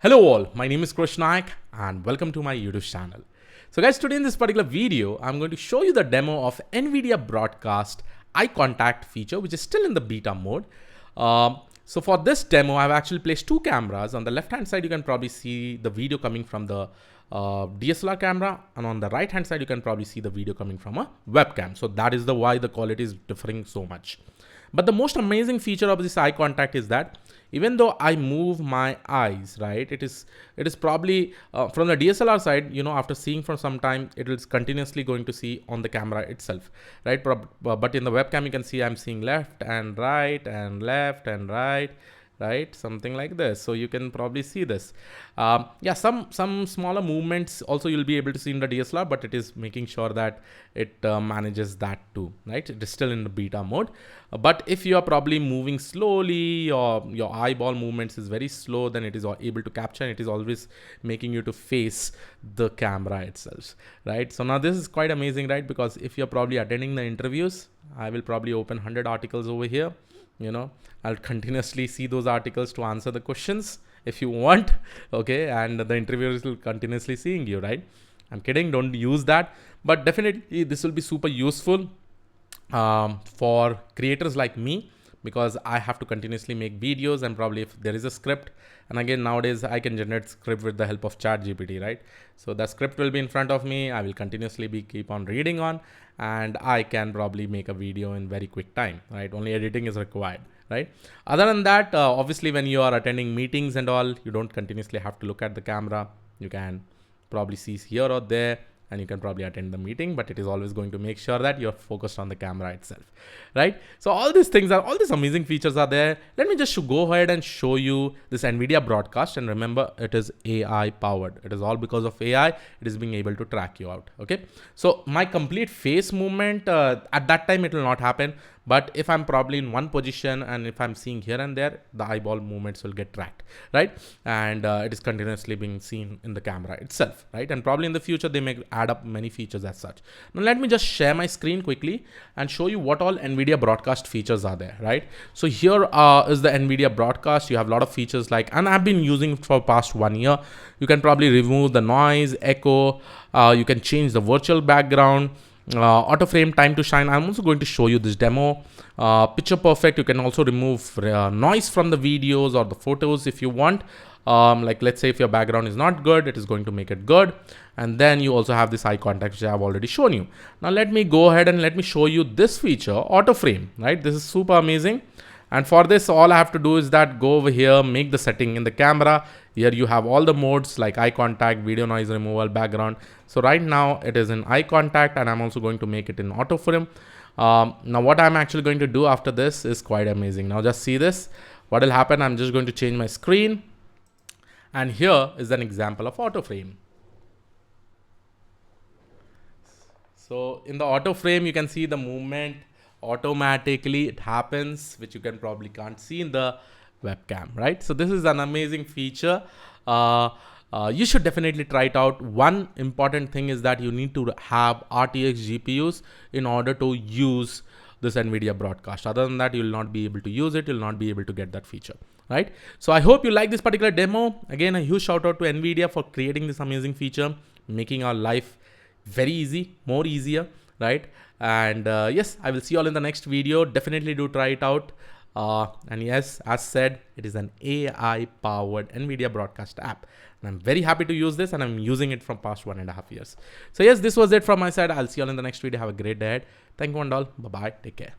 Hello all, my name is Krishnaik and welcome to my YouTube channel. So guys, today in this particular video, I'm going to show you the demo of Nvidia broadcast eye contact feature, which is still in the beta mode. So for this demo, I've actually placed two cameras. On the left hand side, you can probably see the video coming from the DSLR camera, and on the right hand side, you can probably see the video coming from a webcam. So that is why the quality is differing so much. But the most amazing feature of this eye contact is that even though I move my eyes, right, it is probably from the DSLR side, after seeing for some time, it is continuously going to see on the camera itself, right? But in the webcam, you can see I'm seeing left and right and left and right, something like this. So you can probably see this. Yeah, some smaller movements also you'll be able to see in the DSLR, but it is making sure that it manages that too, right? It is still in the beta mode. But if you are probably moving slowly or your eyeball movements is very slow, then it is able to capture, and it is always making you to face the camera itself, right? So now this is quite amazing, right? Because if you're probably attending the interviews, I will probably open 100 articles over here. I'll continuously see those articles to answer the questions if you want, okay? And the interviewers will continuously seeing you, right? I'm kidding, don't use that. But definitely this will be super useful for creators like me, because I have to continuously make videos, and probably if there is a script, and again nowadays I can generate script with the help of ChatGPT, right? So the script will be in front of me, I will continuously keep on reading on, and I can probably make a video in very quick time, right? Only editing is required, right? Other than that, obviously when you are attending meetings and all, you don't continuously have to look at the camera. You can probably see here or there, and you can probably attend the meeting, but it is always going to make sure that you're focused on the camera itself, right? So all these amazing features are there. Let me just go ahead and show you this Nvidia broadcast. And remember, it is AI powered. It is all because of AI. It is being able to track you out, okay? So my complete face movement, at that time, it will not happen. But if I'm probably in one position, and if I'm seeing here and there, the eyeball movements will get tracked, right? And it is continuously being seen in the camera itself, right? And probably in the future, they may add up many features as such. Now, let me just share my screen quickly and show you what all Nvidia broadcast features are there, right? So here is the Nvidia broadcast. You have a lot of features and I've been using it for past 1 year. You can probably remove the noise, echo. You can change the virtual background. Auto frame time to shine. I'm also going to show you this demo. Picture perfect. You can also remove noise from the videos or the photos if you want. Let's say if your background is not good, it is going to make it good. And then you also have this eye contact, which I have already shown you. Now let me go ahead and let me show you this feature, auto frame, right? This is super amazing. And for this, all I have to do is that go over here, make the setting in the camera. Here you have all the modes like eye contact, video noise removal, background. So right now it is in eye contact, and I'm also going to make it in auto frame. Now what I'm actually going to do after this is quite amazing. Now just see this. What will happen? I'm just going to change my screen. And here is an example of auto frame. So in the auto frame, you can see the movement automatically it happens, which you can probably can't see in the webcam, right? So this is an amazing feature. You should definitely try it out. One important thing is that you need to have RTX GPUs in order to use this Nvidia broadcast. Other than that, you will not be able to use it. You'll not be able to get that feature, right? So I hope you like this particular demo. Again, a huge shout out to Nvidia for creating this amazing feature, making our life very easy, more easier, right? And yes, I will see you all in the next video. Definitely do try it out. And yes, as said, it is an AI powered Nvidia broadcast app. And I'm very happy to use this, and I'm using it from past 1.5 years. So yes, this was it from my side. I'll see you all in the next video. Have a great day ahead. Thank you and all. Bye-bye. Take care.